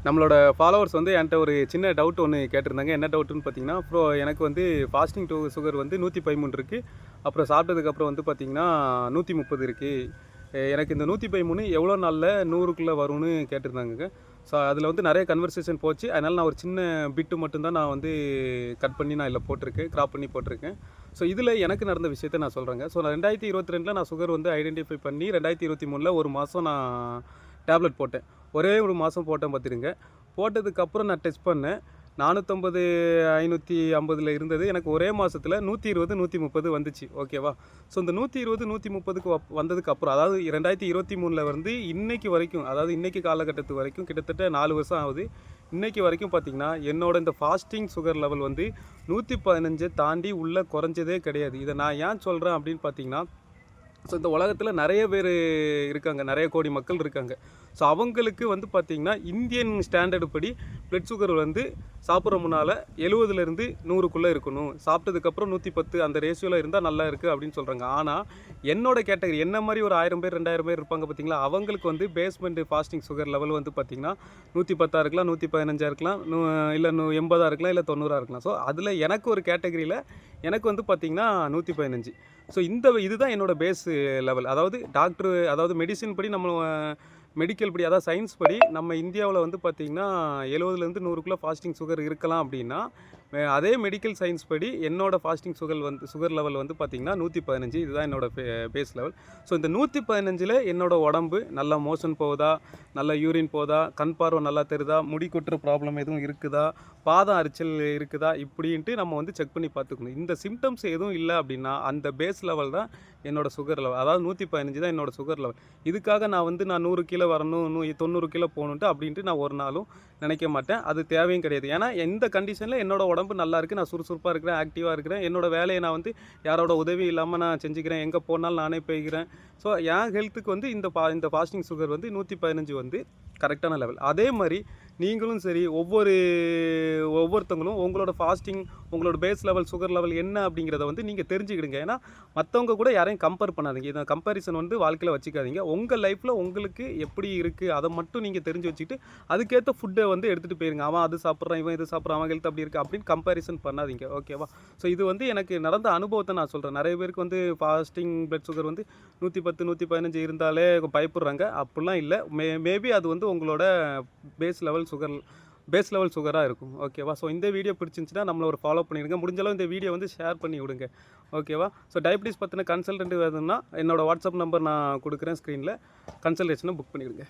நம்மளோட ஃபாலோவர்ஸ் வந்து என்கிட்ட ஒரு சின்ன டவுட் ஒன்று கேட்டிருந்தாங்க. என்ன டவுட்டுன்னு பார்த்தீங்கன்னா, எனக்கு வந்து ஃபாஸ்டிங் சுகர் வந்து 113 இருக்குது. அப்புறம் சாப்பிட்டதுக்கப்புறம் வந்து பார்த்தீங்கன்னா 130 இருக்குது. எனக்கு இந்த 113 எவ்வளோ நாளில் 100க்குள்ளே வரும்னு கேட்டிருந்தாங்கங்க. ஸோ அதில் வந்து நிறைய கன்வர்சேஷன் போச்சு. அதனால் நான் ஒரு சின்ன பிட்டு மட்டும்தான் நான் வந்து கட் பண்ணி நான் இதில் போட்டிருக்கேன், கிராப் பண்ணி போட்டிருக்கேன். ஸோ இதில் எனக்கு நடந்த விஷயத்தை நான் சொல்கிறேங்க. ஸோ நான் 2022 நான் சுகர் வந்து ஐடென்டிஃபை பண்ணி 2023 ஒரு மாதம் நான் டேப்லெட் போட்டேன். ஒரே ஒரு மாதம் போட்டேன் பார்த்துடுங்க. போட்டதுக்கப்புறம் நான் டெஸ்ட் பண்ணேன். 450 550 இருந்தது. எனக்கு ஒரே மாதத்தில் 120 130 வந்துச்சு. ஓகேவா? ஸோ இந்த 120 130க்கு வந்ததுக்கப்புறம், அதாவது 2023 வந்து இன்னைக்கு வரைக்கும், அதாவது இன்னைக்கு காலகட்டத்து வரைக்கும் கிட்டத்தட்ட 4 வருஷம் ஆகுது. இன்னைக்கு வரைக்கும் பார்த்தீங்கன்னா, என்னோட இந்த ஃபாஸ்டிங் சுகர் லெவல் வந்து 115 தாண்டி உள்ளே குறைஞ்சதே கிடையாது. இதை நான் ஏன் சொல்கிறேன் அப்படின்னு பார்த்தீங்கன்னா, ஸோ இந்த உலகத்தில் நிறைய பேர் இருக்காங்க, நிறைய கோடி மக்கள் இருக்காங்க. ஸோ அவங்களுக்கு வந்து பார்த்திங்கன்னா, இந்தியன் ஸ்டாண்டர்டு படி பிளட் சுகர் வந்து சாப்பிட்ற முன்னால் 70லேருந்து 100க்குள்ளே இருக்கணும். சாப்பிட்டதுக்கப்புறம் 110 அந்த ரேஷியோவில் இருந்தால் நல்லா இருக்குது அப்படின்னு சொல்கிறாங்க. ஆனால் என்னோட கேட்டகரி, என்ன மாதிரி ஒரு 1000 பேர் 2000 பேர் இருப்பாங்க பார்த்திங்களா, அவங்களுக்கு வந்து பேஸ்மெண்ட் ஃபாஸ்டிங் சுகர் லெவல் வந்து பார்த்திங்கன்னா 110 இருக்கலாம், 115 இருக்கலாம், இல்லை 80 இருக்கலாம், இல்லை 90 இருக்கலாம். ஸோ அதில் எனக்கு ஒரு கேட்டகரியில் எனக்கு வந்து பார்த்திங்கன்னா 115. ஸோ இதுதான் என்னோடய பேஸ் லெவல். அதாவது அதாவது மெடிசின் படி நம்ம மெடிக்கல் படி, அதாவது சயின்ஸ் படி நம்ம இந்தியாவில் வந்து பார்த்திங்கன்னா 70லேருந்து 100க்குள்ளே ஃபாஸ்டிங் சுகர் இருக்கலாம் அப்படின்னா, அதே மெடிக்கல் சயின்ஸ் படி என்னோடய ஃபாஸ்டிங் சுகர் லெவல் வந்து பார்த்திங்கன்னா 115. இதுதான் என்னோடய பேஸ் லெவல். ஸோ இந்த 115ல் என்னோடய உடம்பு நல்லா மோஷன் போகுதா, நல்லா யூரின் போகுதா, கண் பார்வை நல்லா தெரியுதா, முடி கொட்டுற ப்ராப்ளம் எதுவும் இருக்குதா, பாதம் அரிச்சல் இருக்குதா, இப்படின்ட்டு நம்ம வந்து செக் பண்ணி பார்த்துக்கணும். இந்த சிம்டம்ஸ் எதுவும் இல்லை அப்படின்னா அந்த பேஸ் லெவல் தான் என்னோடய சுகர் லெவல். அதாவது 115 தான் என்னோடய சுகர் லெவல். இதுக்காக நான் 100 கிலோ வரணும், 90 கிலோ போகணுன்ட்டு அப்படின்ட்டு நான் ஒரு நாளும் நினைக்க மாட்டேன். அது தேவையும் கிடையாது. ஏன்னா எந்த கண்டிஷனில் என்னோடய உடம்பு நல்லா இருக்குது, நான் சுறுசுறுப்பாக இருக்கிறேன், ஆக்டிவாக இருக்கிறேன், என்னோடய வேலையை நான் வந்து யாரோட உதவி இல்லாமல் நான் செஞ்சுக்கிறேன், எங்கே போனாலும் நானே போய்க்கிறேன். ஸோ என் ஹெல்த்துக்கு வந்து இந்த ஃபாஸ்டிங் சுகர் வந்து 115 வந்து கரெக்டான லெவல். அதே மாதிரி நீங்களும் சரி, ஒவ்வொருத்தவங்களும் உங்களோட பேஸ் லெவல் சுகர் லெவல் என்ன அப்படிங்கிறத வந்து நீங்கள் தெரிஞ்சுக்கிடுங்க. ஏன்னா மற்றவங்க கூட யாரையும் கம்பேர் பண்ணாதீங்க. இந்த கம்பேரிசன் வந்து வாழ்க்கையில் வச்சுக்காதீங்க. உங்கள் லைஃப்பில் உங்களுக்கு எப்படி இருக்குது அதை மட்டும் நீங்கள் தெரிஞ்சு வச்சுக்கிட்டு அதுக்கேற்ற ஃபுட்டை வந்து எடுத்துகிட்டு போயிருங்க. அவன் அது சாப்பிட்றான், இவன் இது சாப்பிட்றான், அவன் ஹெல்த் அப்படி இருக்குது அப்படின்னு கம்பேரிசன் பண்ணாதீங்க. ஓகேவா? ஸோ இது வந்து எனக்கு நடந்த அனுபவத்தை நான் சொல்கிறேன். நிறைய பேருக்கு வந்து ஃபாஸ்டிங் பிளட் சுகர் வந்து 110 115 இருந்தாலே பயப்படுறாங்க. அப்படிலாம் இல்லை. மேபி அது வந்து உங்களோட பேஸ் லெவல் சுகராக இருக்கும். ஓகேவா? ஸோ இந்த வீடியோ பிடிச்சிருந்துச்சுன்னா நம்மளை ஒரு ஃபாலோ பண்ணிடுங்க. முடிஞ்சளவு இந்த வீடியோ வந்து ஷேர் பண்ணி விடுங்க. ஓகேவா? ஸோ டயபிட்டிஸ் பற்றின கன்சல்டன்ட் வேணும்னா என்னோடய வாட்ஸ்அப் நம்பர் நான் கொடுக்குறேன் ஸ்க்ரீனில். கன்சல்டேஷனை புக் பண்ணிவிடுங்க.